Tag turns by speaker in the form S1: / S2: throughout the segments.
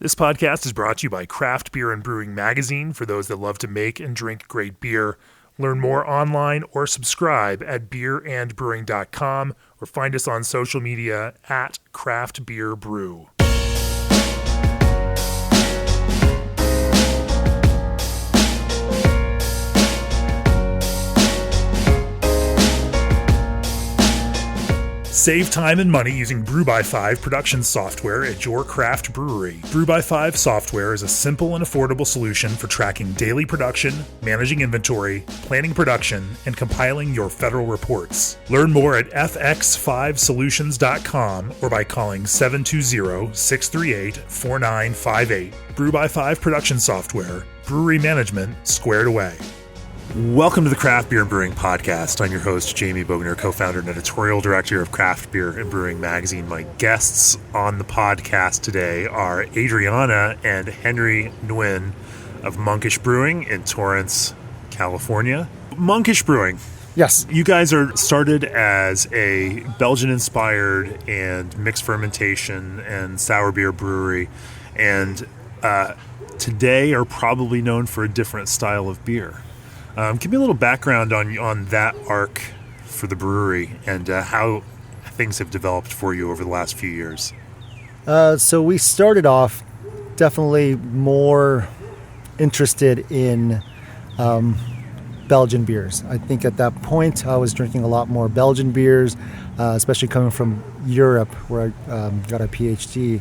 S1: This podcast is brought to you by Craft Beer and Brewing Magazine for those that love to make and drink great beer. Learn more online or subscribe at beerandbrewing.com or find us on social media at Craft Beer Brew. Save time and money using Brew-by-5 production software at your craft brewery. Brew-by-5 software is a simple and affordable solution for tracking daily production, managing inventory, planning production, and compiling your federal reports. Learn more at fx5solutions.com or by calling 720-638-4958. Brew-by-5 production software, brewery management squared away. Welcome to the Craft Beer and Brewing Podcast. I'm your host, Jamie Bogner, co-founder and editorial director of Craft Beer and Brewing Magazine. My guests on the podcast today are Adriana and Henry Nguyen of Monkish Brewing in Torrance, California. Monkish Brewing.
S2: Yes.
S1: You guys are started as a Belgian-inspired and mixed fermentation and sour beer brewery, and today are probably known for a different style of beer. Give me a little background on that arc for the brewery and how things have developed for you over the last few years.
S2: So we started off definitely more interested in Belgian beers. I think at that point I was drinking a lot more Belgian beers, especially coming from Europe where I got a PhD.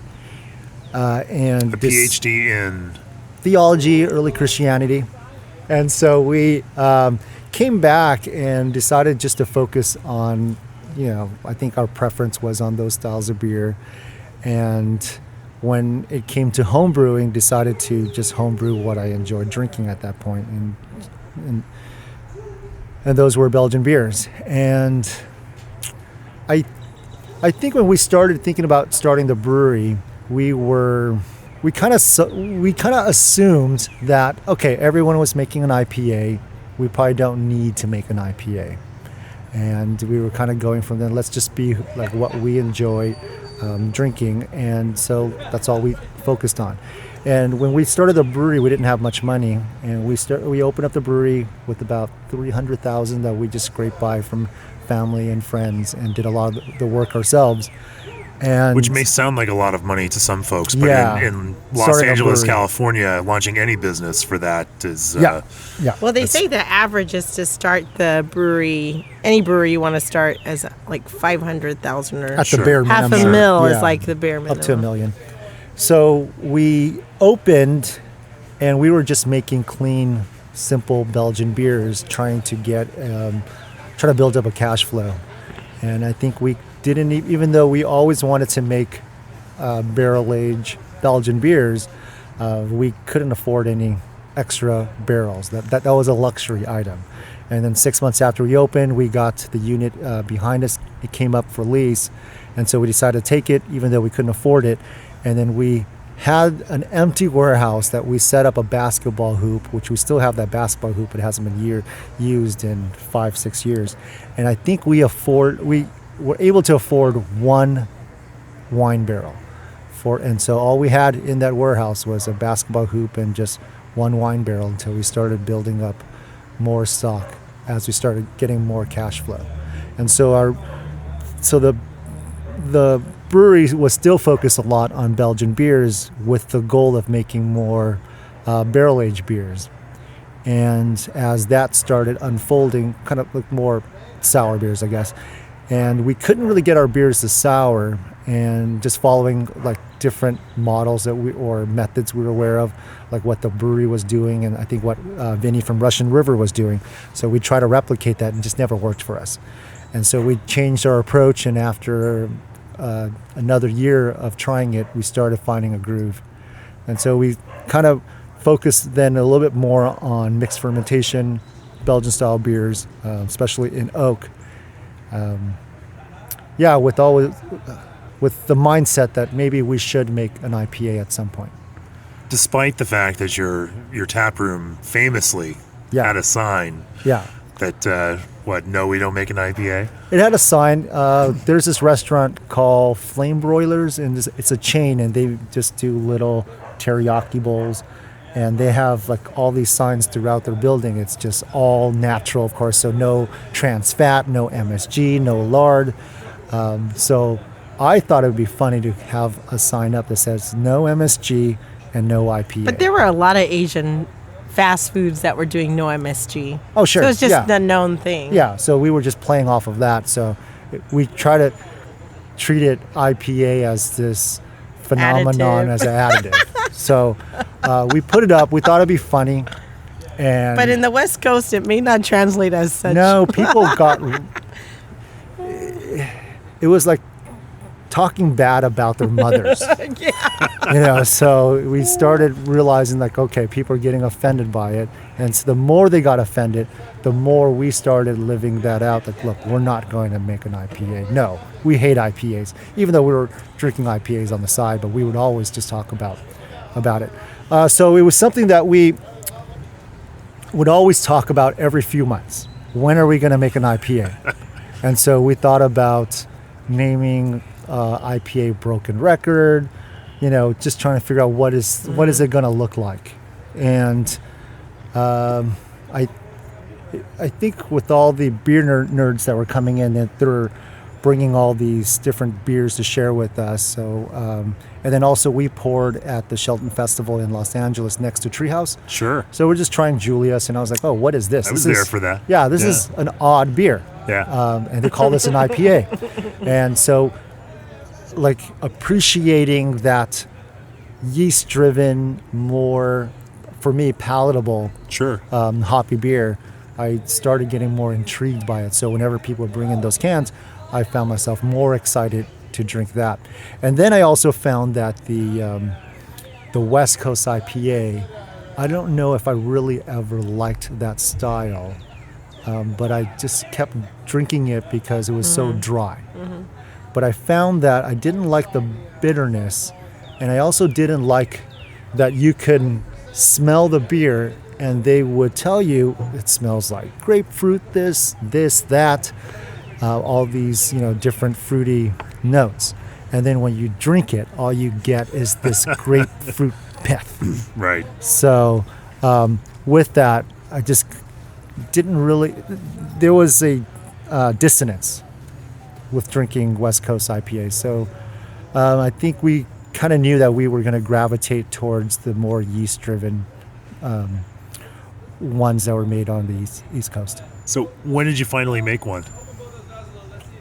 S2: And
S1: a PhD in?
S2: Theology, early Christianity. And so we came back and decided just to focus on, I think our preference was on those styles of beer. And when it came to home brewing, decided to just home brew what I enjoyed drinking at that point. And those were Belgian beers. And I think when we started thinking about starting the brewery, we kind of assumed that, okay, everyone was making an IPA. We probably don't need to make an IPA. And we were kind of going from then, let's just be like what we enjoy drinking. And so that's all we focused on. And when we started the brewery, we didn't have much money. And we opened up the brewery with about $300,000 that we just scraped by from family and friends and did a lot of the work ourselves.
S1: Which may sound like a lot of money to some folks, but in Los Angeles, California, launching any business for that is...
S2: Yeah.
S3: Well, they say the average is to start the brewery, any brewery you want to start as like $500,000 or...
S2: At the bare minimum.
S3: Half a mil is like the bare minimum.
S2: Up to $1 million. So we opened and we were just making clean, simple Belgian beers, trying to build up a cash flow. And I think we didn't, even though we always wanted to make barrel-aged Belgian beers, we couldn't afford any extra barrels. That was a luxury item. And then 6 months after we opened, we got the unit behind us. It came up for lease. And so we decided to take it, even though we couldn't afford it. And then we had an empty warehouse that we set up a basketball hoop, which we still have that basketball hoop. It hasn't been used in 5-6 years. And I think we were able to afford one wine barrel. And so all we had in that warehouse was a basketball hoop and just one wine barrel until we started building up more stock as we started getting more cash flow. And so the brewery was still focused a lot on Belgian beers with the goal of making more barrel-aged beers. And as that started unfolding, kind of like more sour beers, I guess, and we couldn't really get our beers to sour, and just following like different models or methods we were aware of, like what the brewery was doing, and I think what Vinny from Russian River was doing. So we tried to replicate that, and it just never worked for us. And so we changed our approach, and after another year of trying it, we started finding a groove. And so we kind of focused then a little bit more on mixed fermentation, Belgian style beers, especially in oak. With the mindset that maybe we should make an IPA at some point.
S1: Despite the fact that your tap room famously had a sign that, no, we don't make an IPA?
S2: It had a sign. There's this restaurant called Flame Broilers, and it's a chain, and they just do little teriyaki bowls. And they have like all these signs throughout their building. It's just all natural, of course. So no trans fat, no MSG, no lard. So I thought it would be funny to have a sign up that says no MSG and no IPA.
S3: But there were a lot of Asian fast foods that were doing no MSG.
S2: Oh, sure.
S3: So it's just the known thing.
S2: Yeah, so we were just playing off of that. So we try to treat it IPA as this phenomenon, as an additive. So we put it up. We thought it'd be funny.
S3: But in the West Coast, it may not translate as such.
S2: No, people got... It was like talking bad about their mothers. So we started realizing like, okay, people are getting offended by it. And so the more they got offended, the more we started living that out. Like, look, we're not going to make an IPA. No, we hate IPAs, even though we were drinking IPAs on the side, but we would always just talk about it. So it was something that we would always talk about every few months. When are we going to make an IPA? And so we thought about naming IPA Broken Record, just trying to figure out what is it going to look like. And I think with all the beer nerds that were coming in, that they're bringing all these different beers to share with us. So and then also we poured at the Shelton Festival in Los Angeles next to Treehouse.
S1: Sure.
S2: So we're just trying Julius, and I was like, oh, what is this?
S1: I was there for that.
S2: Yeah, this is an odd beer.
S1: Yeah.
S2: And they call this an IPA. And so, like, appreciating that yeast-driven, more, for me, palatable hoppy beer, I started getting more intrigued by it. So whenever people would bring in those cans, I found myself more excited to drink that. And then I also found that the West Coast IPA, I don't know if I really ever liked that style. But I just kept drinking it because it was so dry. Mm-hmm. But I found that I didn't like the bitterness, and I also didn't like that you could smell the beer and they would tell you it smells like grapefruit, this, that, all these different fruity notes. And then when you drink it, all you get is this grapefruit pith.
S1: Right.
S2: So with that, I just didn't really, there was a dissonance with drinking West Coast IPA. So I think we kind of knew that we were going to gravitate towards the more yeast-driven ones that were made on the East Coast.
S1: So when did you finally make one?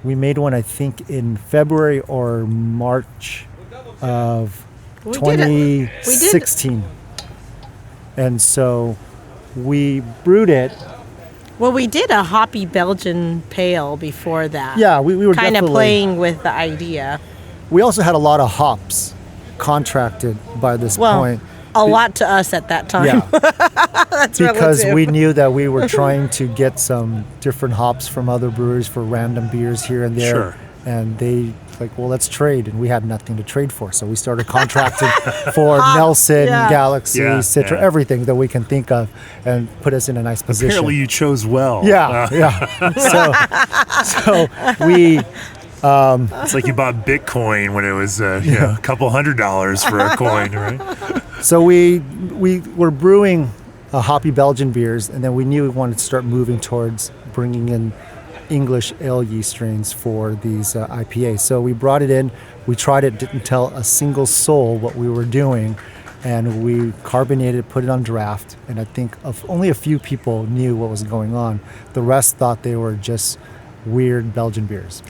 S2: We made one, I think, in February or March of 2016. And so we brewed it.
S3: Well, we did a hoppy Belgian pale before that.
S2: Yeah, we were
S3: kind of
S2: definitely
S3: playing with the idea.
S2: We also had a lot of hops contracted by this point.
S3: A lot to us at that time.
S2: Yeah.
S3: That's
S2: because
S3: relative.
S2: we knew that we were trying to get some different hops from other breweries for random beers here and there.
S1: Sure.
S2: And they like, well, let's trade. And we had nothing to trade for. So we started contracting for Nelson, Galaxy, Citra, everything that we can think of, and put us in a nice position.
S1: Apparently you chose well.
S2: Yeah. So we...
S1: it's like you bought Bitcoin when it was a couple $100 for a coin, right?
S2: So we were brewing hoppy Belgian beers, and then we knew we wanted to start moving towards bringing in English ale yeast strains for these IPAs. So we brought it in, we tried it, didn't tell a single soul what we were doing, and we carbonated, put it on draft, and I think only a few people knew what was going on. The rest thought they were just weird Belgian beers.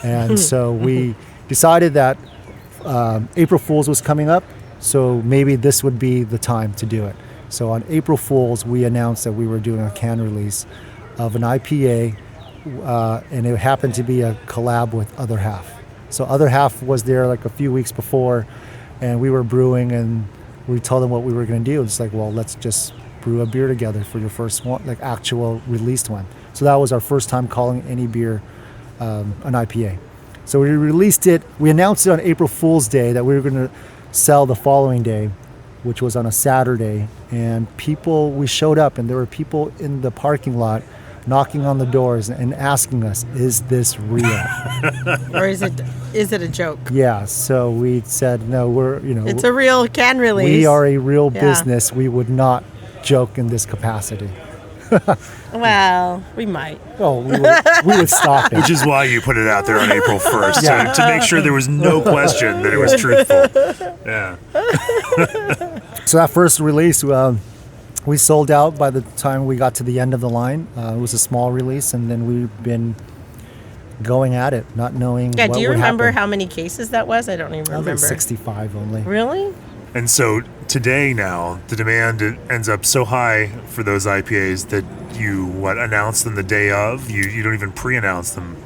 S2: And so we decided that April Fool's was coming up, so maybe this would be the time to do it. So on April Fool's, we announced that we were doing a can release of an IPA, and it happened to be a collab with Other Half. So Other Half was there like a few weeks before, and we were brewing, and we told them what we were going to do. It's like, well, let's just brew a beer together for your first one, like actual released one. So that was our first time calling any beer an IPA. So we released it. We announced it on April Fool's Day that we were going to sell the following day, which was on a Saturday. And we showed up, and there were people in the parking lot knocking on the doors and asking us, "Is this real?"
S3: Or is it a joke?
S2: Yeah. So we said, "No,
S3: It's a real can release.
S2: We are a real business. We would not joke in this capacity."
S3: Well, we might.
S2: Oh, we would stop it.
S1: Which is why you put it out there on April 1st, to make sure there was no question that it was truthful. Yeah.
S2: So that first release, we sold out by the time we got to the end of the line. It was a small release, and then we've been going at it, not knowing what would happen.
S3: Do you remember how many cases that was? I don't even remember.
S2: I think 65 only.
S3: Really?
S1: And so today now, the demand ends up so high for those IPAs that you, announce them the day of? You don't even pre-announce them?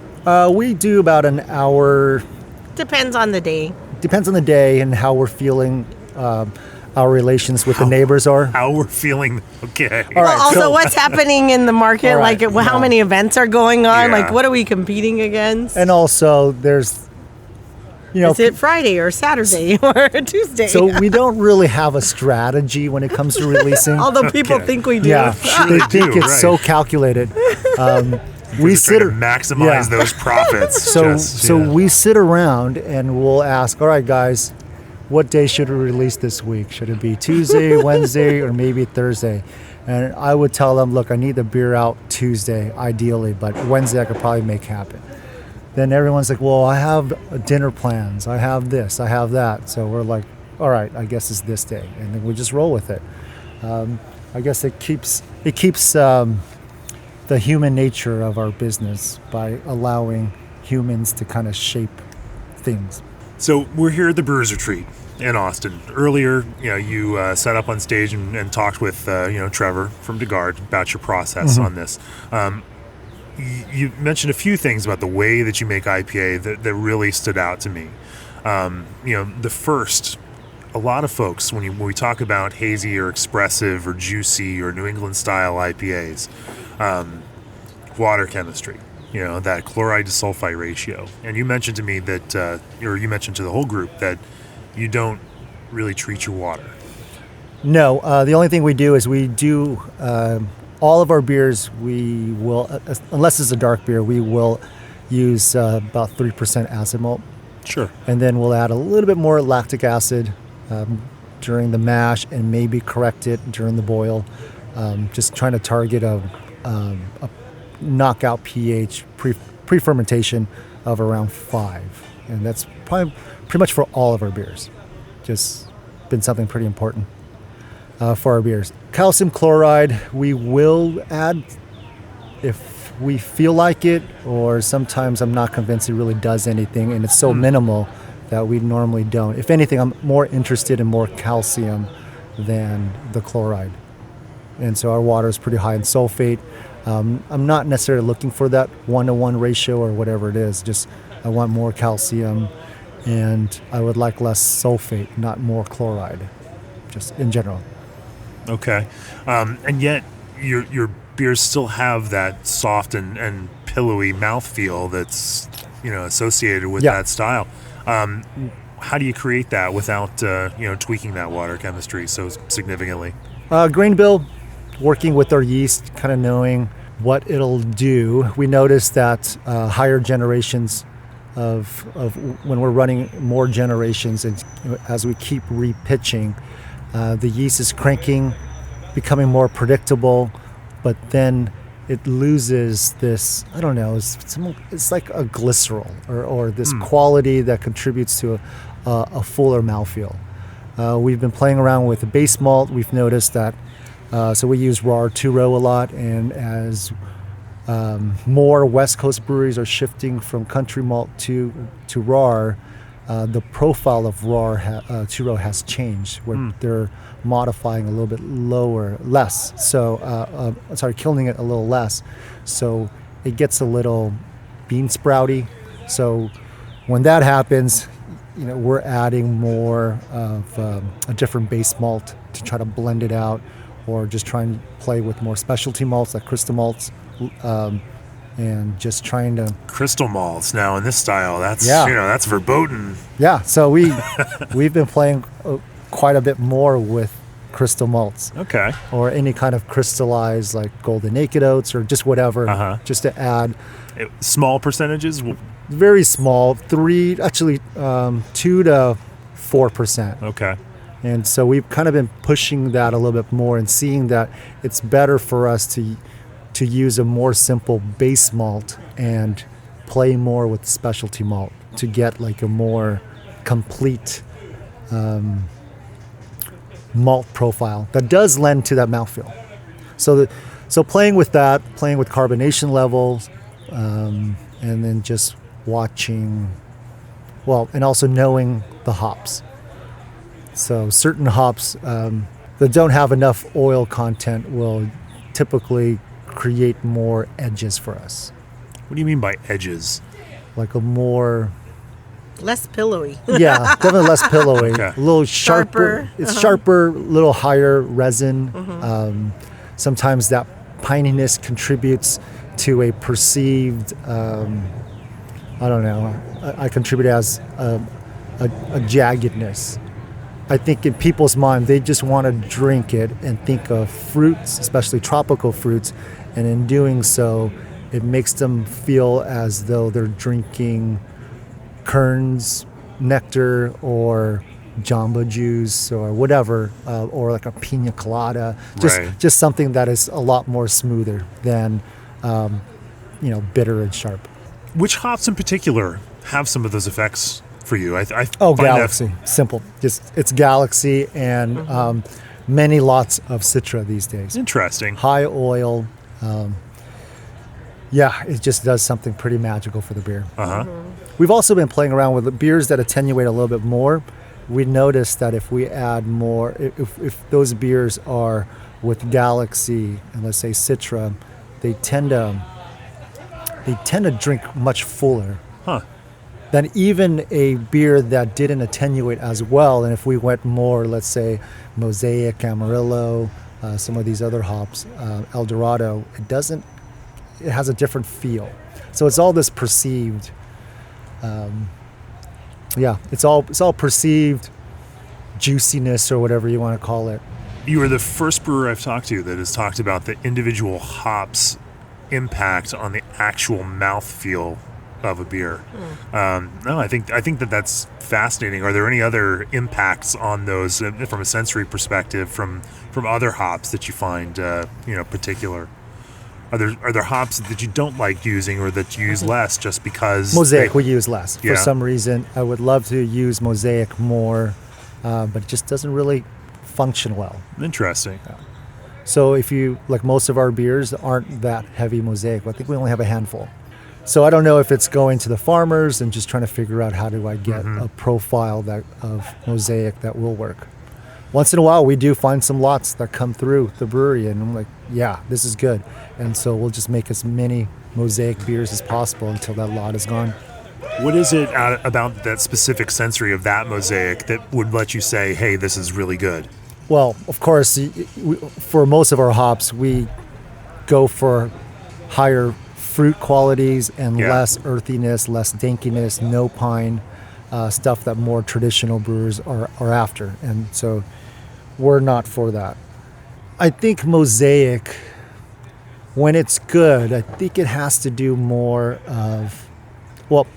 S2: We do about an hour.
S3: Depends on the day.
S2: Depends on the day and how we're feeling. Our relations with the neighbors are.
S1: How we're feeling. Okay.
S2: All right,
S3: also, what's happening in the market?
S2: Right,
S3: like, how many events are going on?
S1: Yeah.
S3: Like, what are we competing against?
S2: And also, there's,
S3: is it Friday or Saturday or Tuesday?
S2: So we don't really have a strategy when it comes to releasing.
S3: Although people think we do.
S2: Yeah, they think it's so calculated. We sit
S1: to maximize those profits.
S2: So we sit around and we'll ask, all right, guys, what day should we release this week? Should it be Tuesday, Wednesday, or maybe Thursday? And I would tell them, look, I need the beer out Tuesday, ideally, but Wednesday I could probably make happen. Then everyone's like, well, I have dinner plans. I have this, I have that. So we're like, all right, I guess it's this day. And then we just roll with it. I guess it keeps the human nature of our business by allowing humans to kind of shape things.
S1: So we're here at the Brewers Retreat in Austin. Earlier, you sat up on stage and talked with Trevor from DeGard about your process on this. You mentioned a few things about the way that you make IPA that really stood out to me. The first, a lot of folks, when we talk about hazy or expressive or juicy or New England style IPAs, water chemistry. That chloride to sulfite ratio. And you mentioned to me that, or you mentioned to the whole group that you don't really treat your water.
S2: No, the only thing we do is we do, all of our beers, we will, unless it's a dark beer, we will use about 3% acid malt.
S1: Sure.
S2: And then we'll add a little bit more lactic acid during the mash and maybe correct it during the boil. Just trying to target a knockout pH pre-fermentation of around 5, and that's probably pretty much for all of our beers. Just been something pretty important for our beers. Calcium chloride we will add if we feel like it, or sometimes I'm not convinced it really does anything, and it's so minimal that we normally don't. If anything, I'm more interested in more calcium than the chloride, and so our water is pretty high in sulfate. I'm not necessarily looking for that 1-to-1 ratio or whatever it is. Just I want more calcium, and I would like less sulfate, not more chloride, just in general.
S1: Okay, and yet your beers still have that soft and pillowy mouthfeel that's associated with that style. How do you create that without tweaking that water chemistry so significantly?
S2: Grain bill, working with our yeast, kind of knowing what it'll do. We noticed that higher generations of when we're running more generations, and as we keep repitching, the yeast is cranking, becoming more predictable, but then it loses this, I don't know, it's like a glycerol or this quality that contributes to a fuller mouthfeel. We've been playing around with the base malt. We've noticed that, so we use RAR 2-row a lot, and as more West Coast breweries are shifting from country malt to RAR, the profile of RAR 2-row has changed, where they're modifying a little bit less. So, kilning it a little less. So it gets a little bean sprouty. So when that happens, we're adding more of a different base malt to try to blend it out, or just try and play with more specialty malts like crystal malts, and just trying to...
S1: Crystal malts now in this style, that's verboten.
S2: Yeah, so we've been playing quite a bit more with crystal malts.
S1: Okay.
S2: Or any kind of crystallized like golden naked oats or just whatever, just to add.
S1: Small percentages?
S2: Very small, 2 to 4%.
S1: Okay.
S2: And so we've kind of been pushing that a little bit more and seeing that it's better for us to use a more simple base malt and play more with specialty malt to get like a more complete malt profile that does lend to that mouthfeel. So playing with that, playing with carbonation levels, and then just watching, and also knowing the hops. So certain hops that don't have enough oil content will typically create more edges for us.
S1: What do you mean by edges?
S2: Like a more...
S3: Less pillowy.
S2: Yeah, definitely less pillowy.
S1: Okay.
S2: A little sharper. It's sharper, a little higher resin. Sometimes that pininess contributes to a perceived, I contribute as a jaggedness. I think in people's mind, they just want to drink it and think of fruits, especially tropical fruits, and in doing so, it makes them feel as though they're drinking Kern's nectar or jamba juice or whatever, or like a pina colada, just something that is a lot more smoother than, bitter and sharp.
S1: Which hops in particular have some of those effects for you?
S2: Galaxy. Simple. It's Galaxy and many lots of Citra these days.
S1: Interesting.
S2: High oil. It just does something pretty magical for the beer. We've also been playing around with the beers that attenuate a little bit more. We noticed that if we add more, if those beers are with Galaxy and let's say Citra, they tend to drink much fuller than even a beer that didn't attenuate as well. And if we went more, let's say Mosaic, Amarillo, some of these other hops, El Dorado, it has a different feel. So it's all this perceived. It's all perceived juiciness or whatever you want to call it.
S1: You are the first brewer I've talked to that has talked about the individual hops' impact on the actual mouthfeel of a beer. I think that's fascinating. Are there any other impacts on those from a sensory perspective from other hops that you find particular? Are there hops that you don't like using or that you use less just because?
S2: Mosaic we use less. For some reason, I would love to use Mosaic more, but it just doesn't really function well.
S1: Interesting.
S2: Yeah. So if you, like most of our beers aren't that heavy Mosaic, I think we only have a handful. So I don't know if it's going to the farmers and just trying to figure out how do I get a profile of Mosaic that will work. Once in a while, we do find some lots that come through the brewery, and I'm like, yeah, this is good. And so we'll just make as many Mosaic beers as possible until that lot is gone.
S1: What is it about that specific sensory of that Mosaic that would let you say, hey, this is really good?
S2: Well, of course, for most of our hops, we go for higher fruit qualities and less earthiness, less dankiness, no pine, stuff that more traditional brewers are after. And so we're not for that. I think Mosaic, when it's good, I think it has to do more of,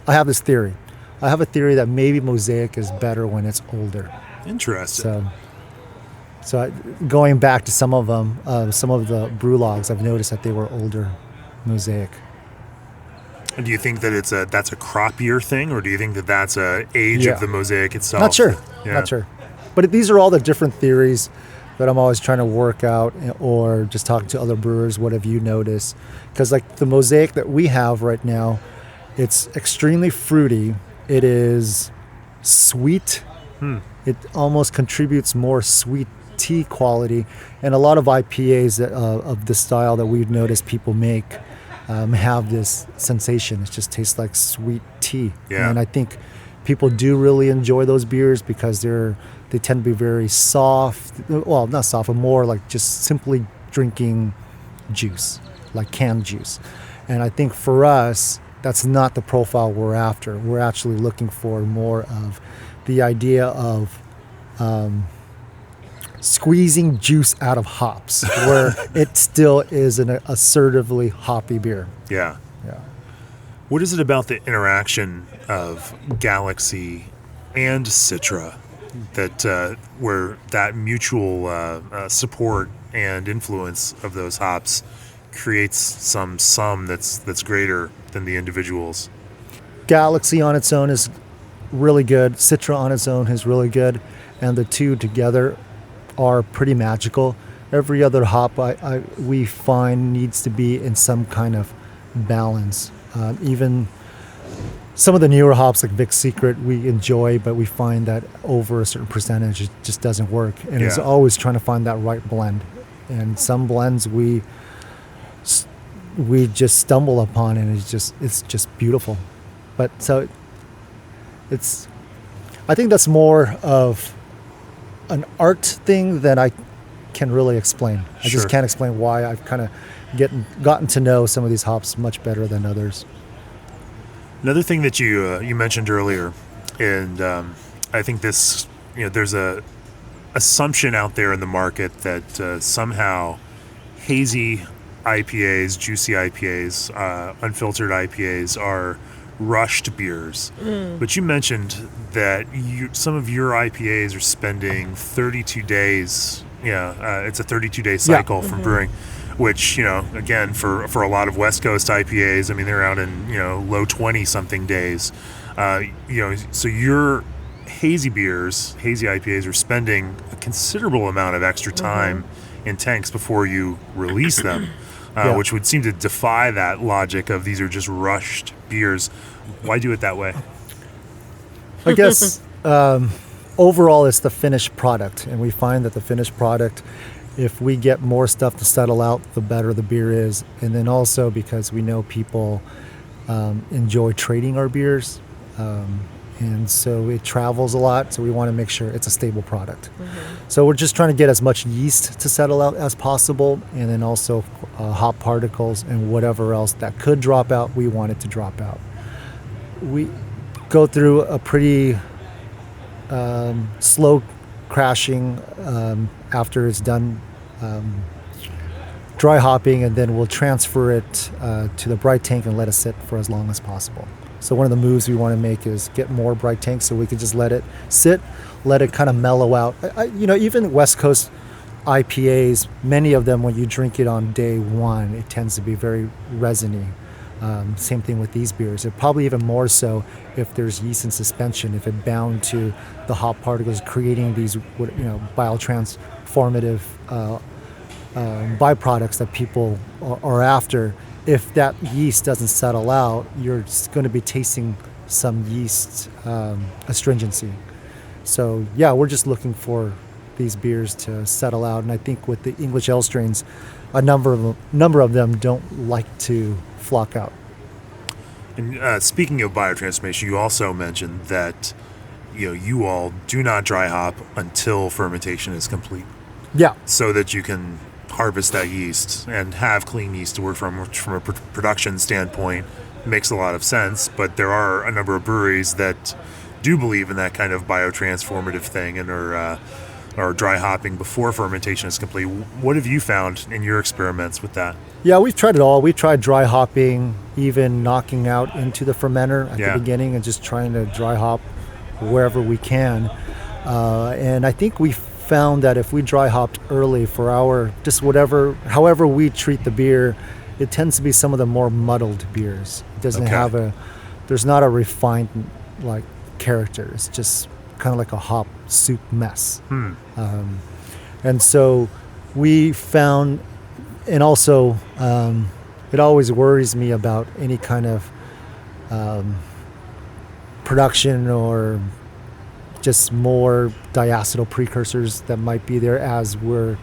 S2: I have this theory. I have a theory that maybe Mosaic is better when it's older.
S1: Interesting.
S2: So going back to some of them, some of the brew logs, I've noticed that they were older Mosaic.
S1: And do you think that that's a crop year thing, or do you think that that's a age of the Mosaic itself?
S2: Not sure. Not sure. But these are all the different theories that I'm always trying to work out, or just talking to other brewers. What have you noticed? Because like the Mosaic that we have right now, it's extremely fruity. It is sweet. It almost contributes more sweet tea quality, and a lot of IPAs of the style that we've noticed people make have this sensation. It just tastes like sweet tea. And I think people do really enjoy those beers because they tend to be very soft. Well, not soft, but more like just simply drinking juice, like canned juice. And I think for us, that's not the profile we're after. We're actually looking for more of the idea of squeezing juice out of hops, where it still is an assertively hoppy beer.
S1: Yeah.
S2: Yeah.
S1: What is it about the interaction of Galaxy and Citra that where that mutual support and influence of those hops creates some sum that's greater than the individuals?
S2: Galaxy on its own is really good. Citra on its own is really good, and the two together are pretty magical. Every other hop we find needs to be in some kind of balance. Even some of the newer hops like Vic's Secret we enjoy, but we find that over a certain percentage it just doesn't work. And it's always trying to find that right blend. And some blends we just stumble upon, and it's just beautiful. But so I think that's more of an art thing than I can really explain. I just can't explain why I've kind of gotten to know some of these hops much better than others.
S1: Another thing that you mentioned earlier, and I think this, there's a assumption out there in the market that somehow hazy IPAs, juicy IPAs, unfiltered IPAs are rushed beers. But you mentioned that some of your IPAs are spending 32 days. It's a 32-day cycle from brewing, which, again, for a lot of West Coast IPAs, I mean, they're out in, low 20-something days. So your hazy IPAs are spending a considerable amount of extra time in tanks before you release them, which would seem to defy that logic of these are just rushed beers. Why do it that way?
S2: I guess overall it's the finished product, and we find that the finished product, if we get more stuff to settle out, the better the beer is. And then also because we know people enjoy trading our beers, and so it travels a lot, so we want to make sure it's a stable product. So we're just trying to get as much yeast to settle out as possible, and then also hop particles and whatever else that could drop out, we want it to drop out. We go through a pretty slow crashing after it's done dry hopping, and then we'll transfer it to the bright tank and let it sit for as long as possible. So one of the moves we want to make is get more bright tanks so we can just let it sit, let it kind of mellow out. Even West Coast IPAs, many of them when you drink it on day one, it tends to be very resiny. Same thing with these beers. It probably even more so if there's yeast in suspension, if it bound to the hop particles, creating these biotransformative byproducts that people are after. If that yeast doesn't settle out, you're going to be tasting some yeast astringency. So we're just looking for these beers to settle out, and I think with the English ale strains, a number of them don't like to flock out.
S1: And speaking of biotransformation, you also mentioned that you all do not dry hop until fermentation is complete.
S2: Yeah.
S1: So that you can harvest that yeast and have clean yeast to work from, which from a production standpoint makes a lot of sense. But there are a number of breweries that do believe in that kind of biotransformative thing and are dry hopping before fermentation is complete. What have you found in your experiments with that?
S2: Yeah, we've tried it all. We've tried dry hopping, even knocking out into the fermenter at the beginning and just trying to dry hop wherever we can. And I think we found that if we dry hopped early for however we treat the beer, it tends to be some of the more muddled beers. It doesn't have there's not a refined character. It's just kind of like a hop soup mess. And so we found, and also it always worries me about any kind of production or just more diacetyl precursors that might be there as we're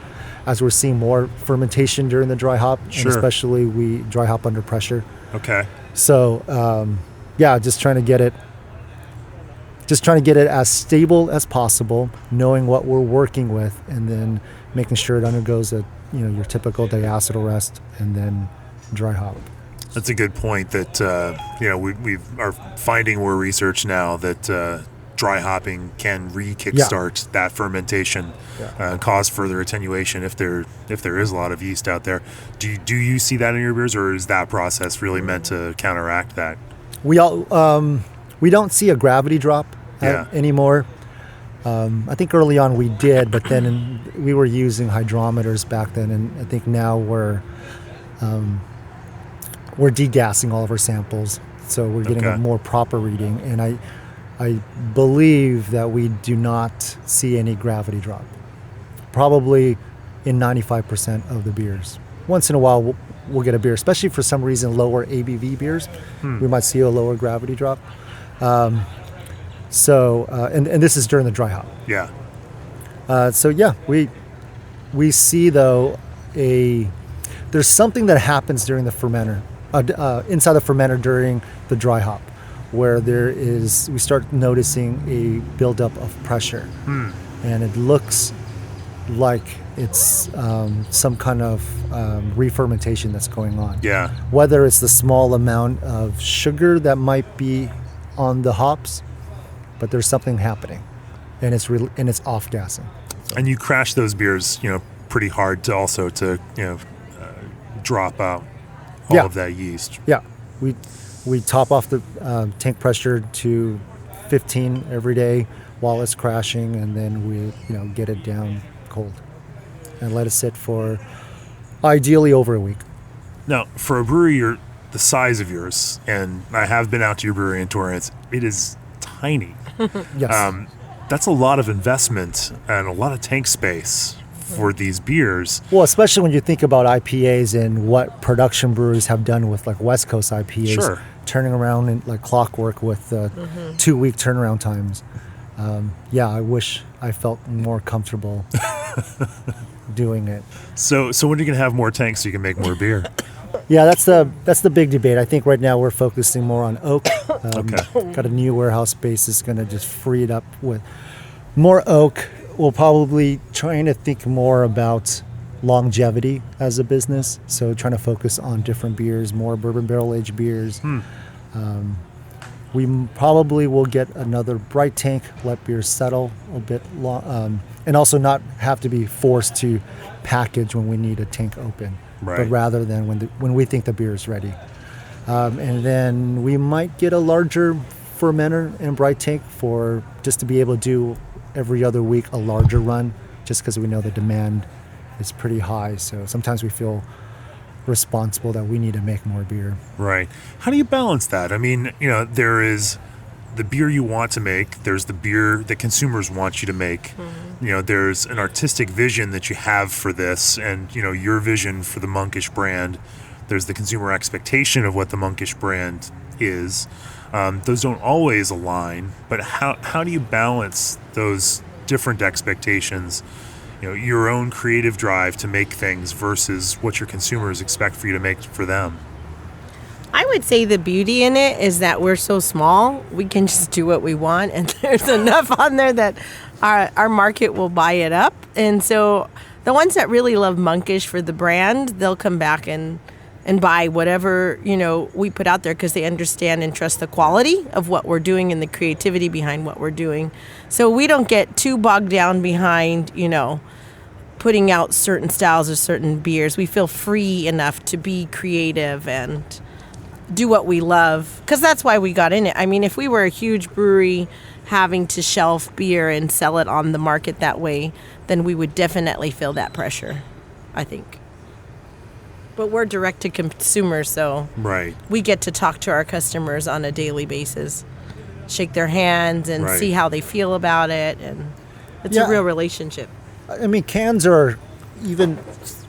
S2: seeing more fermentation during the dry hop, and especially we dry hop under pressure. Okay. So just trying to get it as stable as possible, knowing what we're working with, and then making sure it undergoes your typical diacetyl rest and then dry hop.
S1: That's a good point. That we are finding more research now that dry hopping can re-kickstart that fermentation, cause further attenuation if there is a lot of yeast out there. Do you see that in your beers, or is that process really meant to counteract that?
S2: We don't see a gravity drop anymore. I think early on we did, but then we were using hydrometers back then, and I think now we're degassing all of our samples, so we're getting a more proper reading. And I believe that we do not see any gravity drop. Probably in 95% of the beers. Once in a while, we'll get a beer, especially for some reason lower ABV beers. We might see a lower gravity drop. And this is during the dry hop.
S1: Yeah.
S2: We see though there's something that happens during the fermenter, inside the fermenter during the dry hop, where we start noticing a buildup of pressure, and it looks like it's some kind of re-fermentation that's going on.
S1: Yeah.
S2: Whether it's the small amount of sugar that might be on the hops, but there's something happening, and it's off gassing.
S1: And you crash those beers, pretty hard to drop out all of that yeast.
S2: Yeah, we top off the tank pressure to 15 every day while it's crashing, and then we get it down cold and let it sit for ideally over a week.
S1: Now, for a brewery the size of yours, and I have been out to your brewery in Torrance, it is tiny.
S2: Yes.
S1: That's a lot of investment and a lot of tank space for these beers.
S2: Well, especially when you think about IPAs and what production breweries have done with like West Coast IPAs,
S1: Sure.
S2: Turning around in like clockwork with 2-week turnaround times. I wish I felt more comfortable doing it. So
S1: when are you going to have more tanks so you can make more beer?
S2: Yeah, that's the big debate. I think right now we're focusing more on oak. Got a new warehouse space that's going to just free it up with more oak. We'll probably trying to think more about longevity as a business. So trying to focus on different beers, more bourbon barrel aged beers. We probably will get another bright tank, let beers settle a bit long, and also not have to be forced to package when we need a tank open.
S1: Right.
S2: But rather than when we think the beer is ready. And then we might get a larger fermenter and bright tank for just to be able to do every other week a larger run, just because we know the demand is pretty high. So sometimes we feel responsible that we need to make more beer.
S1: Right. How do you balance that? I mean, there is the beer you want to make, there's the beer that consumers want you to make. There's an artistic vision that you have for this, and your vision for the Monkish brand. There's the consumer expectation of what the Monkish brand is. Those don't always align, but how do you balance those different expectations, your own creative drive to make things versus what your consumers expect for you to make for them?
S3: I would say the beauty in it is that we're so small, we can just do what we want, and there's enough on there that our market will buy it up. And so the ones that really love Monkish for the brand, they'll come back and buy whatever we put out there, because they understand and trust the quality of what we're doing and the creativity behind what we're doing. So we don't get too bogged down behind putting out certain styles or certain beers. We feel free enough to be creative and do what we love, because that's why we got in it. I mean, if we were a huge brewery having to shelf beer and sell it on the market that way, then we would definitely feel that pressure, I think. But we're direct to consumer, so
S1: right.
S3: We get to talk to our customers on a daily basis, shake their hands and see how they feel about it, and it's a real relationship.
S2: I mean, cans are even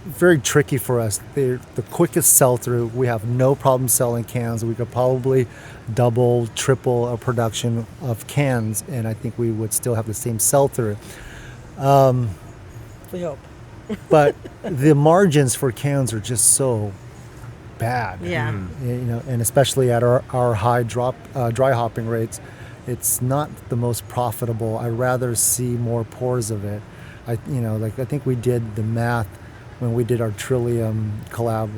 S2: very tricky for us. They're the quickest sell-through. We have no problem selling cans. We could probably double, triple our production of cans, and I think we would still have the same sell-through.
S3: We hope.
S2: But the margins for cans are just so bad.
S3: Yeah.
S2: And especially at our high dry hopping rates, it's not the most profitable. I'd rather see more pours of it. I think we did the math when we did our Trillium collab,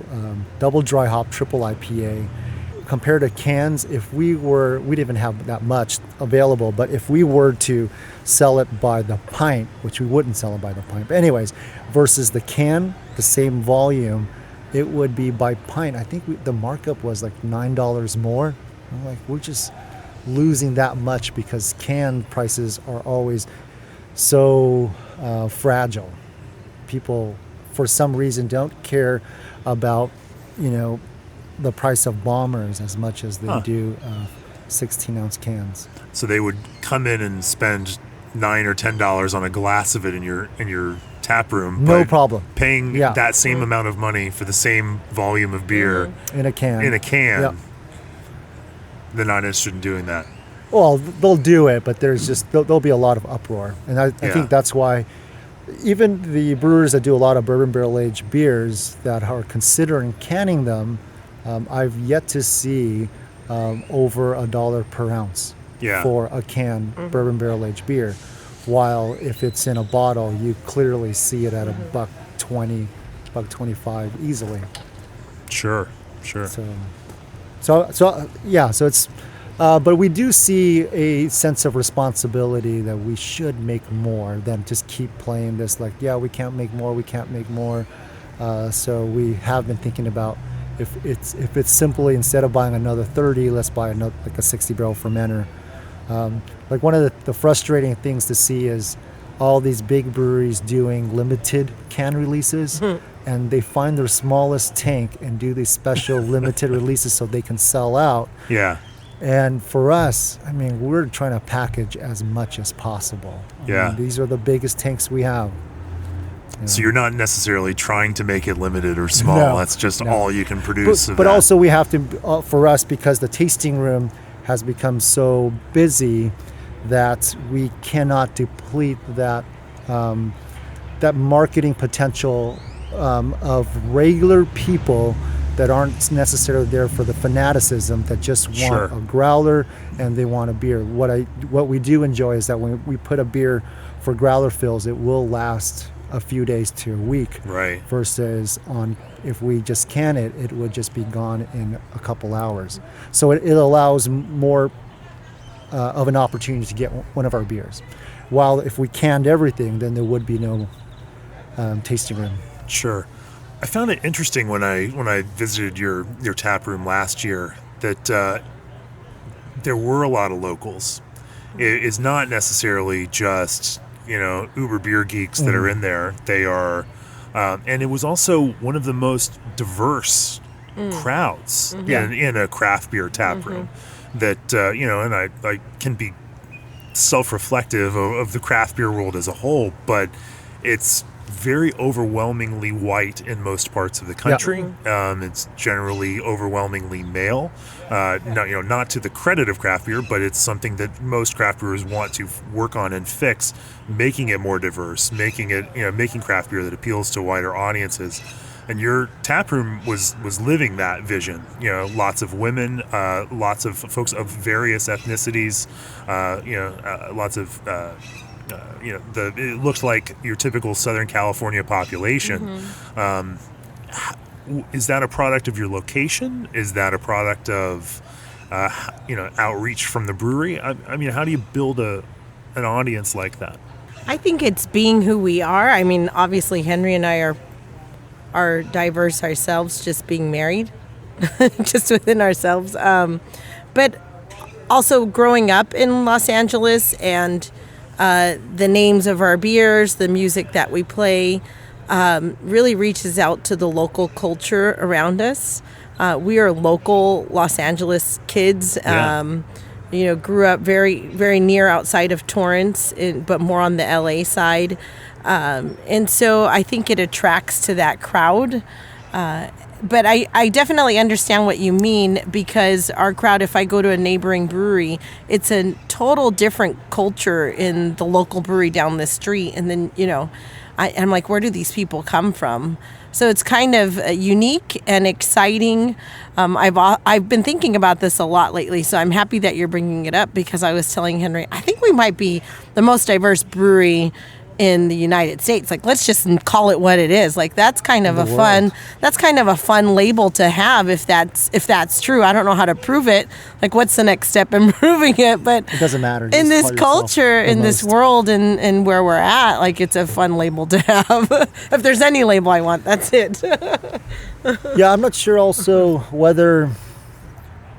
S2: double dry hop, triple IPA. compared to cans, we didn't even have that much available, but if we were to sell it by the pint, which we wouldn't sell it by the pint, but anyways, versus the can, the same volume, it would be by pint. I think the markup was like $9 more. I'm like, we're just losing that much because can prices are always so fragile. People, for some reason, don't care about, the price of bombers as much as they do 16-ounce cans.
S1: So they would come in and spend $9 or $10 on a glass of it in your tap room.
S2: No problem.
S1: Paying that same amount of money for the same volume of beer
S2: in a can.
S1: Yep. They're not interested in doing that.
S2: Well, they'll do it, but there'll be a lot of uproar, and I think that's why. Even the brewers that do a lot of bourbon barrel aged beers that are considering canning them, I've yet to see over $1 per ounce for a can bourbon barrel aged beer. While if it's in a bottle, you clearly see it at $1.20, $1.25 easily.
S1: Sure.
S2: So it's. But we do see a sense of responsibility that we should make more than just keep playing this like, we can't make more. So we have been thinking about if it's simply instead of buying another 30, let's buy another like a 60 barrel fermenter. Like one of the frustrating things to see is all these big breweries doing limited can releases. And they find their smallest tank and do these special limited releases so they can sell out.
S1: Yeah.
S2: And for us, we're trying to package as much as possible. These are the biggest tanks we have.
S1: So you're not necessarily trying to make it limited or small. No, that's just all you can produce.
S2: But also we have to, for us, because the tasting room has become so busy that we cannot deplete that marketing potential of regular people that aren't necessarily there for the fanaticism, that just want a growler and they want a beer. What we do enjoy is that when we put a beer for growler fills, it will last a few days to a week.
S1: Right.
S2: Versus if we just can it, it would just be gone in a couple hours. So it allows more of an opportunity to get one of our beers. While if we canned everything, then there would be no tasting room. Sure.
S1: I found it interesting when I visited your tap room last year that there were a lot of locals. It's not necessarily just uber beer geeks that are in there. They are, and it was also one of the most diverse crowds in a craft beer tap room. That and I can be self-reflective of the craft beer world as a whole, but it's very overwhelmingly white in most parts of the country. It's generally overwhelmingly male. Not to the credit of craft beer, but it's something that most craft brewers want to work on and fix, making it more diverse, making craft beer that appeals to wider audiences. And your tap room was living that vision. Lots of women, lots of folks of various ethnicities, lots of. It looks like your typical Southern California population. Is that a product of your location? Is that a product of, outreach from the brewery? How do you build an audience like that?
S3: I think it's being who we are. Obviously Henry and I are diverse ourselves, just being married, just within ourselves. But also growing up in Los Angeles and the names of our beers, the music that we play, really reaches out to the local culture around us. We are local Los Angeles kids. Grew up very, very near outside of Torrance, but more on the LA side. And so I think it attracts to that crowd. But I definitely understand what you mean, because our crowd, if I go to a neighboring brewery, it's a total different culture in the local brewery down the street. And then, I'm like, where do these people come from? So it's kind of unique and exciting. I've been thinking about this a lot lately, so I'm happy that you're bringing it up, because I was telling Henry, I think we might be the most diverse brewery in the United States. Like, let's just call it what it is. Like, that's kind of a fun label to have if that's true. I don't know how to prove it. Like, what's the next step in proving it? But
S2: it doesn't matter.
S3: In this culture, in this world, and where we're at, like, it's a fun label to have. If there's any label I want, that's it.
S2: Yeah, I'm not sure also whether...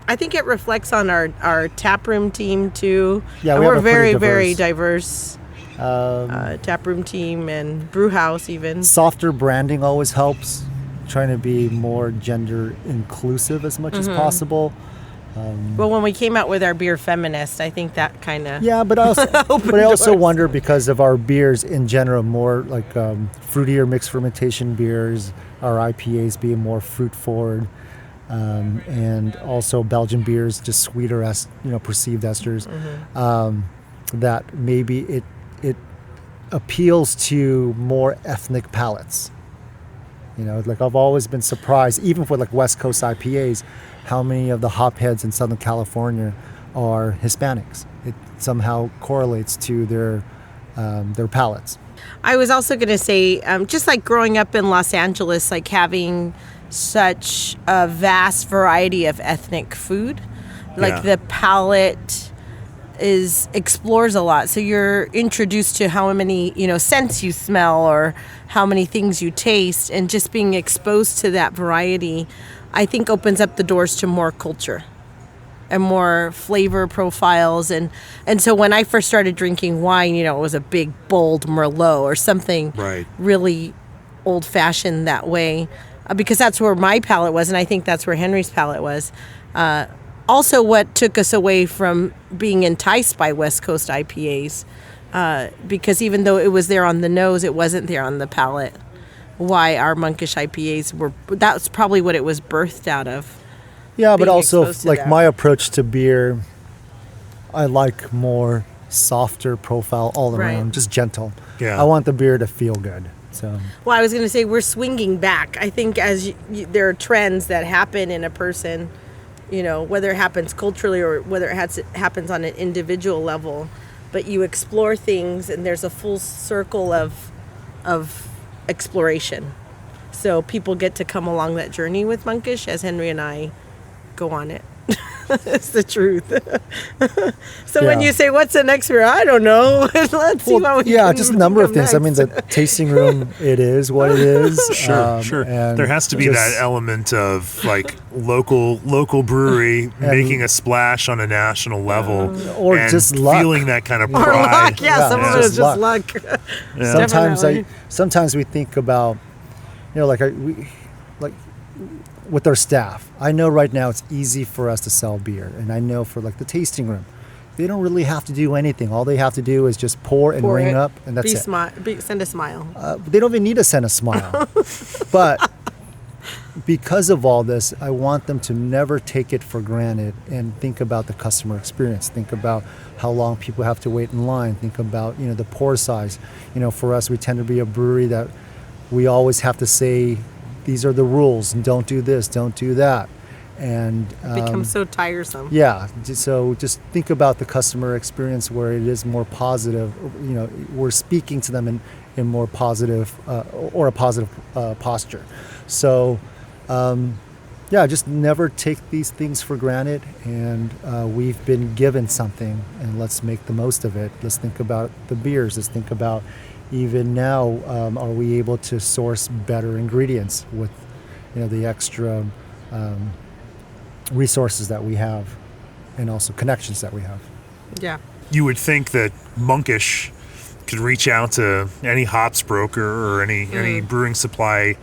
S3: I think it reflects on our taproom team too.
S2: Yeah,
S3: we're very diverse taproom team and brew house even.
S2: Softer branding always helps. Trying to be more gender inclusive as much as possible.
S3: Well, when we came out with our beer feminist, I think that kind of
S2: but I also wonder because of our beers in general, more like fruitier mixed fermentation beers, our IPAs being more fruit forward. And also Belgian beers, just sweeter as perceived esters. That maybe it appeals to more ethnic palates. Like I've always been surprised, even for like West Coast IPAs, how many of the hopheads in Southern California are Hispanics. It somehow correlates to their palates.
S3: I was also going to say, just like growing up in Los Angeles, like having such a vast variety of ethnic food, like the palate explores a lot, so you're introduced to how many scents you smell or how many things you taste, and just being exposed to that variety I think opens up the doors to more culture and more flavor profiles, and so when I first started drinking wine, it was a big bold Merlot or something really old fashioned that way. Because that's where my palate was, and I think that's where Henry's palate was. Also, what took us away from being enticed by West Coast IPAs, because even though it was there on the nose, it wasn't there on the palate. Why our Monkish IPAs that's probably what it was birthed out of.
S2: Yeah, but also, like my approach to beer, I like more softer profile all around, just gentle. Yeah. I want the beer to feel good. So.
S3: Well, I was going to say we're swinging back. I think as there are trends that happen in a person, whether it happens culturally or whether it happens on an individual level, but you explore things and there's a full circle of exploration. So people get to come along that journey with Monkish as Henry and I go on it. It's the truth. So when you say, what's the next beer? I don't know. Let's see what we can
S2: just a number of things. Next. I mean, the tasting room, it is what it is.
S1: Sure. There has to be that element of like local brewery making a splash on a national level.
S2: Or
S1: and
S2: just luck.
S1: Feeling that kind of pride.
S3: Or luck, some of it is just luck.
S2: Sometimes we think about, with our staff. I know right now it's easy for us to sell beer, and I know for like the tasting room, they don't really have to do anything. All they have to do is just pour ring it up, and that's it.
S3: Send a smile.
S2: They don't even need to send a smile. But because of all this, I want them to never take it for granted and think about the customer experience. Think about how long people have to wait in line. Think about the pour size. For us, we tend to be a brewery that we always have to say, these are the rules, and don't do this, don't do that. And
S3: it becomes so tiresome.
S2: Yeah, so just think about the customer experience where it is more positive. We're speaking to them in more positive or a positive posture. So, just never take these things for granted. And we've been given something, and let's make the most of it. Let's think about the beers. Let's think about even now, are we able to source better ingredients with, the extra resources that we have, and also connections that we have.
S3: Yeah.
S1: You would think that Monkish could reach out to any hops broker or any brewing supply,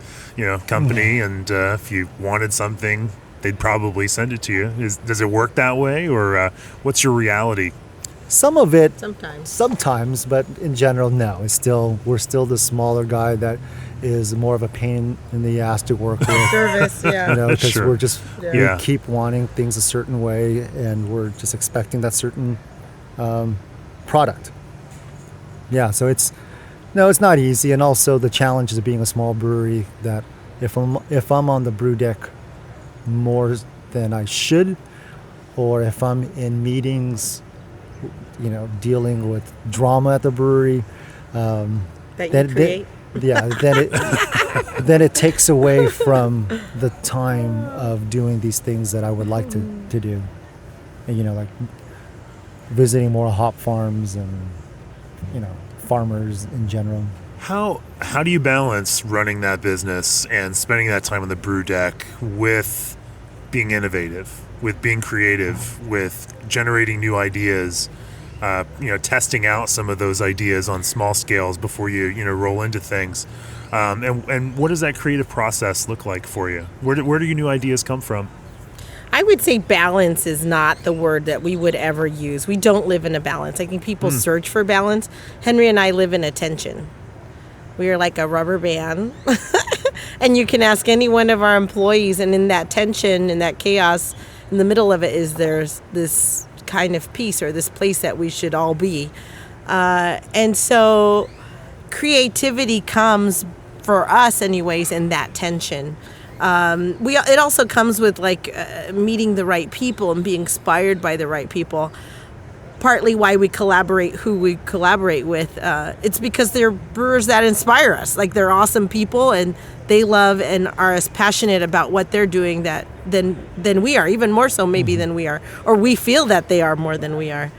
S1: company, and if you wanted something, they'd probably send it to you. Does it work that way, or what's your reality?
S2: Some of it,
S3: sometimes,
S2: but in general, no. We're still the smaller guy that is more of a pain in the ass to work with.
S3: Service,
S2: because we're just we keep wanting things a certain way, and we're just expecting that certain product. Yeah, so it's not easy, and also the challenge of being a small brewery that if I'm on the brew deck more than I should, or if I'm in meetings, dealing with drama at the brewery,
S3: That you create.
S2: Then it takes away from the time of doing these things that I would like to do. And, like visiting more hop farms and, farmers in general.
S1: How do you balance running that business and spending that time on the brew deck with being innovative, with being creative, with generating new ideas, testing out some of those ideas on small scales before you roll into things? And what does that creative process look like for you? Where do your new ideas come from?
S3: I would say balance is not the word that we would ever use. We don't live in a balance. I think people search for balance. Henry and I live in a tension. We are like a rubber band. And you can ask any one of our employees, and in that tension, in that chaos, in the middle of it there's this kind of peace or this place that we should all be. And so creativity comes, for us anyways, in that tension. It also comes with meeting the right people and being inspired by the right people. Partly why we collaborate, who we collaborate with, it's because they're brewers that inspire us. Like, they're awesome people, and they love and are as passionate about what they're doing than we are, even more so maybe than we are, or we feel that they are more than we are.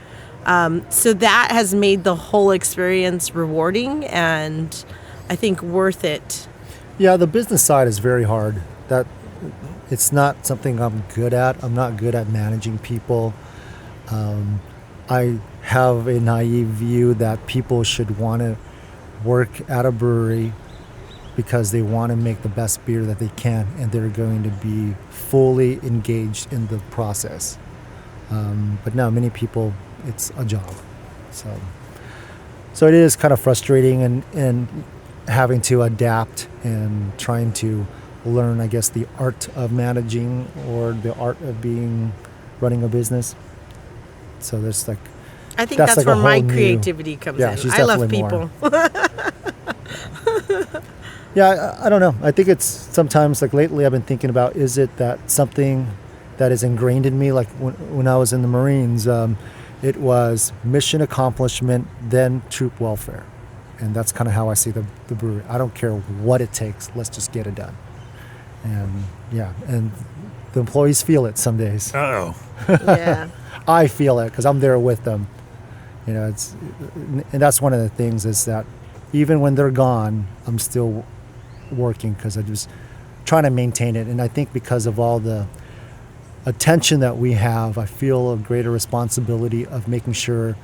S3: So that has made the whole experience rewarding and I think worth it.
S2: Yeah, the business side is very hard. That it's not something I'm good at. I'm not good at managing people. I have a naive view that people should want to work at a brewery because they want to make the best beer that they can, and they're going to be fully engaged in the process. But now many people, it's a job. So it is kind of frustrating and having to adapt and trying to learn, I guess, the art of managing or the art of running a business. So there's
S3: I think that's where my creativity comes in. I love people.
S2: Yeah, I don't know. I think it's sometimes, lately I've been thinking about, is it that something that is ingrained in me? Like when I was in the Marines, it was mission accomplishment, then troop welfare. And that's kind of how I see the brewery. I don't care what it takes. Let's just get it done. And and the employees feel it some days.
S1: Uh-oh.
S3: Yeah.
S2: I feel it because I'm there with them. And that's one of the things is that even when they're gone, I'm still working because I'm just trying to maintain it. And I think because of all the attention that we have, I feel a greater responsibility of making sure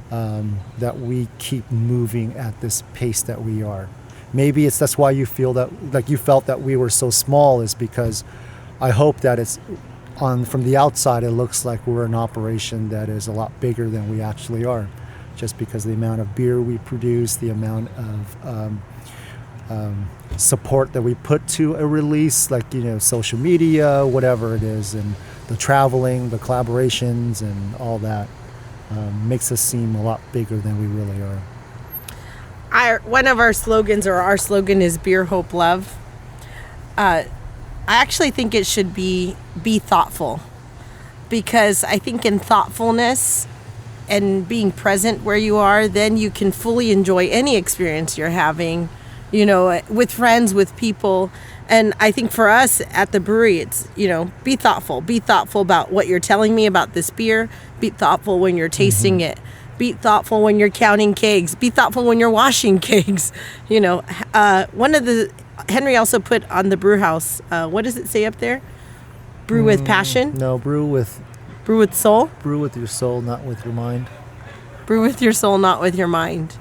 S2: that we keep moving at this pace that we are. Maybe that's why you feel that, you felt that we were so small, is because I hope that it's from the outside, it looks like we're an operation that is a lot bigger than we actually are, just because the amount of beer we produce, the amount of support that we put to a release, social media, whatever it is, and the traveling, the collaborations, and all that makes us seem a lot bigger than we really are.
S3: One of our slogans, or our slogan, is Beer, Hope, Love. I actually think it should be thoughtful, because I think in thoughtfulness and being present where you are, then you can fully enjoy any experience you're having, with friends, with people. And I think for us at the brewery, it's, be thoughtful. Be thoughtful about what you're telling me about this beer. Be thoughtful when you're tasting it. Be thoughtful when you're counting kegs. Be thoughtful when you're washing kegs. Henry also put on the brew house, what does it say up there? Brew with passion?
S2: No, brew with
S3: soul?
S2: Brew with your soul, not with your mind.
S3: Brew with your soul, not with your mind.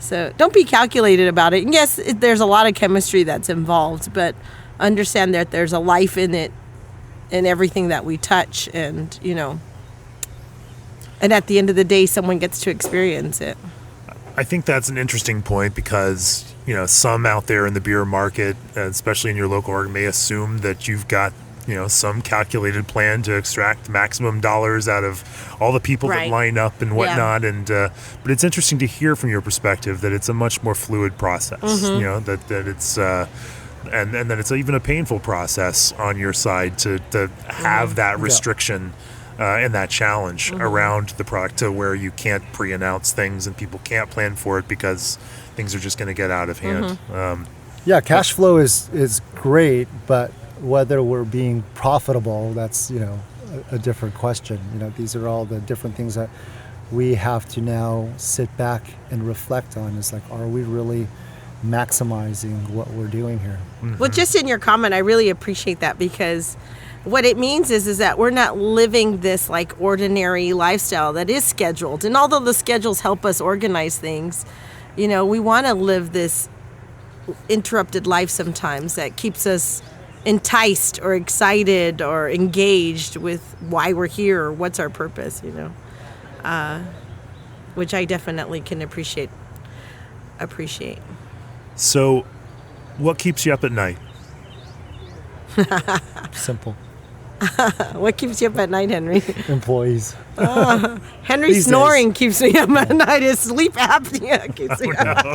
S3: So don't be calculated about it. And yes, there's a lot of chemistry that's involved, but understand that there's a life in it, in everything that we touch, and, and at the end of the day, someone gets to experience it.
S1: I think that's an interesting point because, some out there in the beer market, especially in your local market, may assume that you've got, some calculated plan to extract maximum dollars out of all the people that line up and whatnot. Yeah. And but it's interesting to hear from your perspective that it's a much more fluid process. That it's and that it's even a painful process on your side to have that restriction. And that challenge around the product, to where you can't pre-announce things and people can't plan for it because things are just going to get out of hand.
S2: Yeah, cash flow is great, but whether we're being profitable, that's, a different question. These are all the different things that we have to now sit back and reflect on. It's like, are we really maximizing what we're doing here?
S3: Well, just in your comment, I really appreciate that, because what it means is that we're not living this like ordinary lifestyle that is scheduled. And although the schedules help us organize things, we want to live this interrupted life sometimes that keeps us enticed or excited or engaged with why we're here or what's our purpose, which I definitely can appreciate.
S1: So what keeps you up at night?
S2: Simple.
S3: What keeps you up at night, Henry?
S2: Employees.
S3: Henry
S2: These
S3: snoring keeps me up at night. His sleep apnea keeps me up.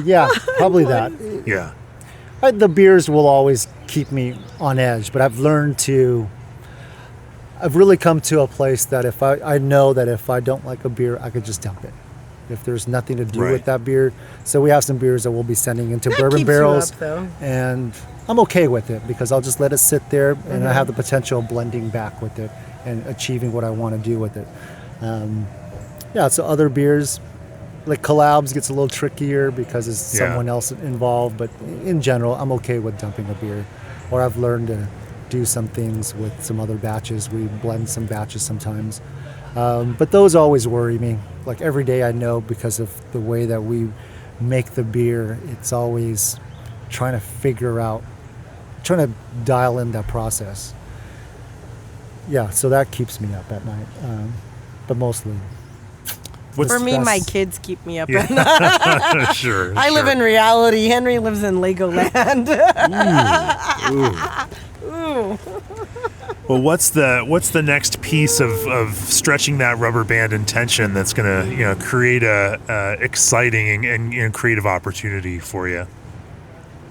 S2: Yeah, probably that.
S1: Yeah.
S2: The beers will always keep me on edge, but I've really come to a place that if I know that if I don't like a beer, I could just dump it. If there's nothing to do with that beer. So we have some beers that we'll be sending into
S3: That
S2: bourbon
S3: keeps
S2: barrels.
S3: you up, though.
S2: And I'm okay with it because I'll just let it sit there and I have the potential of blending back with it and achieving what I want to do with it. So other beers, like collabs gets a little trickier because there's someone else involved, but in general, I'm okay with dumping a beer. Or I've learned to do some things with some other batches. We blend some batches sometimes. But those always worry me. Like every day I know because of the way that we make the beer, it's always trying to dial in that process. Yeah, so that keeps me up at night. But mostly.
S3: For me, my kids keep me up at night.
S1: Sure.
S3: I live in reality. Henry lives in Legoland. Ooh.
S1: Well, what's the next piece of stretching that rubber band in tension that's going to create a exciting and creative opportunity for you?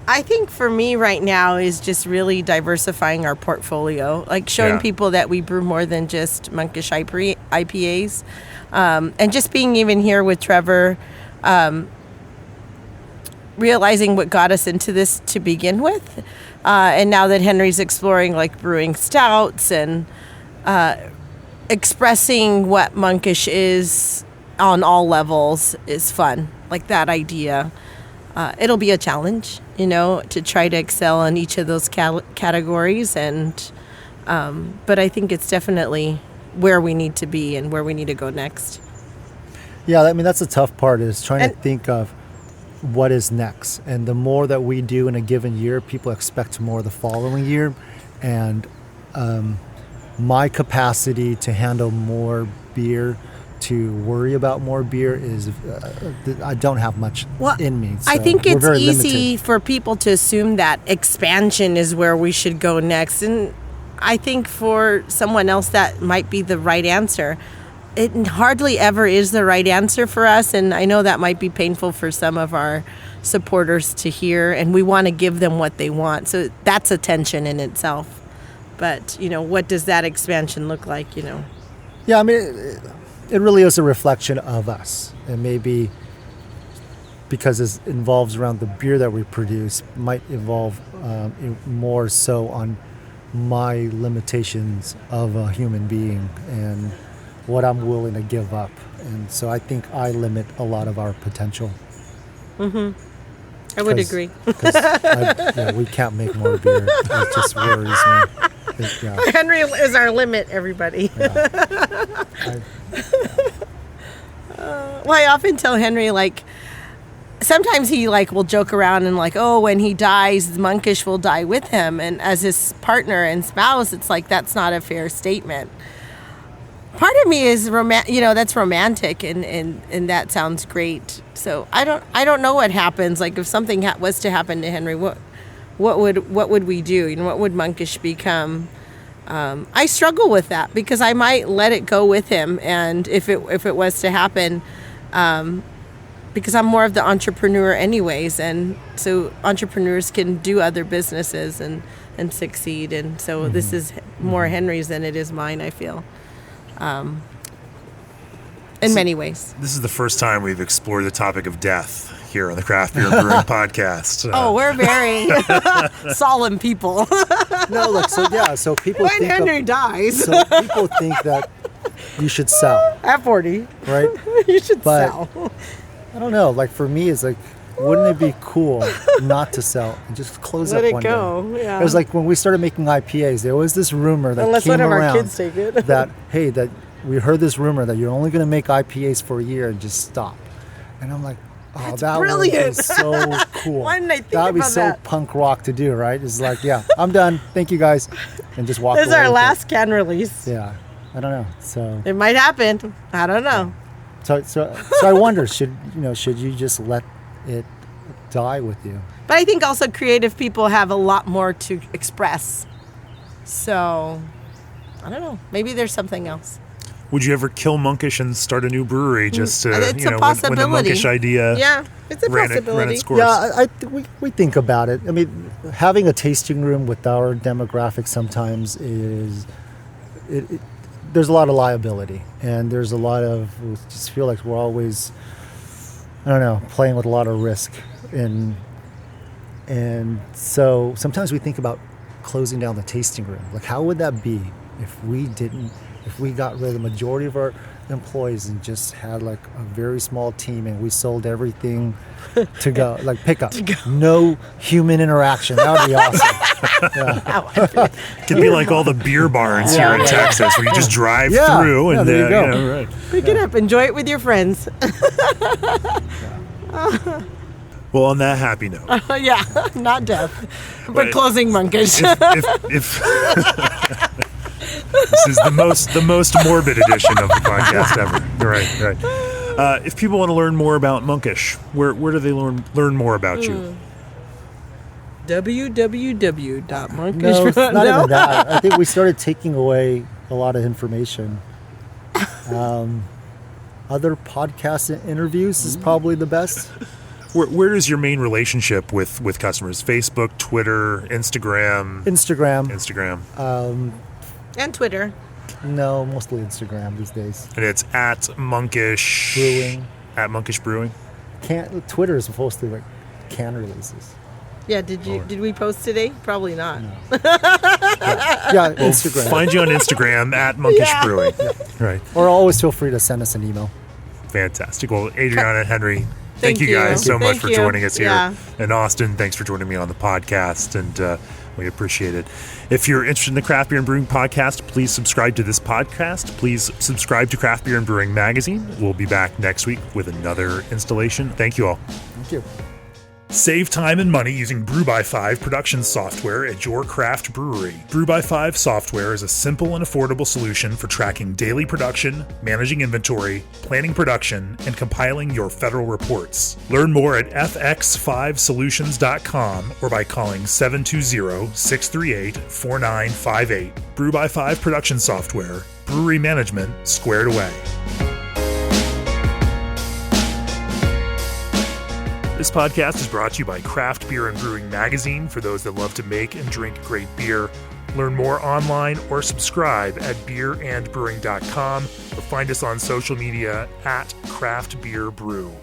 S3: I think for me right now is just really diversifying our portfolio, like showing people that we brew more than just Monkish IPAs, and just being even here with Trevor, realizing what got us into this to begin with, and now that Henry's exploring like brewing stouts and expressing what Monkish is on all levels is fun. Like that idea. It'll be a challenge, to try to excel in each of those categories. And but I think it's definitely where we need to be and where we need to go next.
S2: Yeah, I mean, that's the tough part is trying to think of what is next. And the more that we do in a given year, people expect more the following year. And my capacity to handle more beer, to worry about more beer is I don't have much in me. So
S3: I think it's easy
S2: limited.
S3: For people to assume that expansion is where we should go next. And I think for someone else that might be the right answer. It hardly ever is the right answer for us. And I know that might be painful for some of our supporters to hear. And we want to give them what they want. So that's a tension in itself. But, what does that expansion look like,
S2: Yeah, I mean, it really is a reflection of us. And maybe because it involves around the beer that we produce, might evolve more so on my limitations of a human being and what I'm willing to give up. And so I think I limit a lot of our potential.
S3: Mm-hmm. I would agree.
S2: We can't make more beer. It just worries me.
S3: Henry is our limit, everybody. Well, I often tell Henry, sometimes he will joke around and when he dies, Monkish will die with him. And as his partner and spouse, it's that's not a fair statement. Part of me is that's romantic and that sounds great. So I don't know what happens. If something was to happen to Henry, what would we do? What would Monkish become? I struggle with that because I might let it go with him, and if it was to happen, because I'm more of the entrepreneur anyways, and so entrepreneurs can do other businesses and succeed, and so this is more Henry's than it is mine, I feel. in many ways.
S1: This is the first time we've explored the topic of death here on the Craft Beer and Brewing Podcast.
S3: We're very solemn people.
S2: No, so people
S3: When
S2: think
S3: Henry dies
S2: so people think that you should sell,
S3: at 40,
S2: right?
S3: you should
S2: But-
S3: sell.
S2: I don't know. Like for me, it's like, wouldn't it be cool not to sell and just close
S3: Let
S2: up
S3: it
S2: one
S3: go.
S2: day?
S3: Yeah.
S2: It was like when we started making IPAs, there was this rumor that
S3: Unless
S2: came
S3: one of
S2: around
S3: our kids take it.
S2: that we heard this rumor that you're only going to make IPAs for a year and just stop. And I'm like, oh, that would be
S3: brilliant.
S2: so cool.
S3: Why didn't I think
S2: that would be
S3: about
S2: so
S3: that?
S2: punk rock to do, right? It's like, yeah, I'm done. Thank you guys, and just walk.
S3: This is
S2: away
S3: our
S2: with
S3: last can release.
S2: it. Yeah, I don't know. So
S3: It might happen. I don't know.
S2: So I wonder, should you just let it die with you?
S3: But I think also creative people have a lot more to express. So, I don't know. Maybe there's something else.
S1: Would you ever kill Monkish and start a new brewery just to,
S3: It's a
S1: when the
S3: possibility.
S1: Monkish idea
S3: Yeah, it's a
S1: ran
S3: possibility.
S1: its course?
S2: Yeah, we think about it. I mean, having a tasting room with our demographic sometimes is there's a lot of liability, and there's a lot of, we just feel like we're always, I don't know, playing with a lot of risk, and so sometimes we think about closing down the tasting room. Like, how would that be if we got rid of the majority of our employees and just had like a very small team, and we sold everything to go, like pickup, no human interaction? That would be awesome.
S1: Could be like all the beer barns here in Texas, where you just drive through and
S2: there you go.
S1: right.
S3: Pick it up, enjoy it with your friends.
S1: Well, on that happy note,
S3: Yeah, not death, but
S1: Right.
S3: closing Monkish.
S1: if this is the most morbid edition of the podcast ever. Right. If people want to learn more about Monkish, where do they learn more about you?
S3: www.monkish.
S2: No, it's not even that. I think we started taking away a lot of information. Other podcasts and interviews is probably the best.
S1: Where is your main relationship with customers? Facebook, Twitter, Instagram?
S2: Instagram.
S3: And Twitter.
S2: No, mostly Instagram these days.
S1: And it's at Monkish
S2: Brewing.
S1: At Monkish Brewing.
S2: Twitter is supposed to like can releases.
S3: Yeah, did we post today? Probably not.
S2: No. Yeah, Instagram.
S1: Find you on Instagram at Monkish Brewing. Right.
S2: Or always feel free to send us an email.
S1: Fantastic. Well, Adriana and Henry, thank you
S3: you.
S1: guys so much
S3: Thank
S1: for
S3: you.
S1: joining us here.
S3: Yeah.
S1: And Austin, thanks for joining me on the podcast, and we appreciate it. If you're interested in the Craft Beer and Brewing Podcast, please subscribe to this podcast. Please subscribe to Craft Beer and Brewing Magazine. We'll be back next week with another installation. Thank you all.
S2: Thank you.
S1: Save time and money using Brew by 5 production software at your craft brewery. Brew by 5 software is a simple and affordable solution for tracking daily production, managing inventory, planning production, and compiling your federal reports. Learn more at fx5solutions.com or by calling 720-638-4958. Brew by 5 production software, brewery management squared away. This podcast is brought to you by Craft Beer and Brewing Magazine for those that love to make and drink great beer. Learn more online or subscribe at beerandbrewing.com or find us on social media at Craft Beer Brew.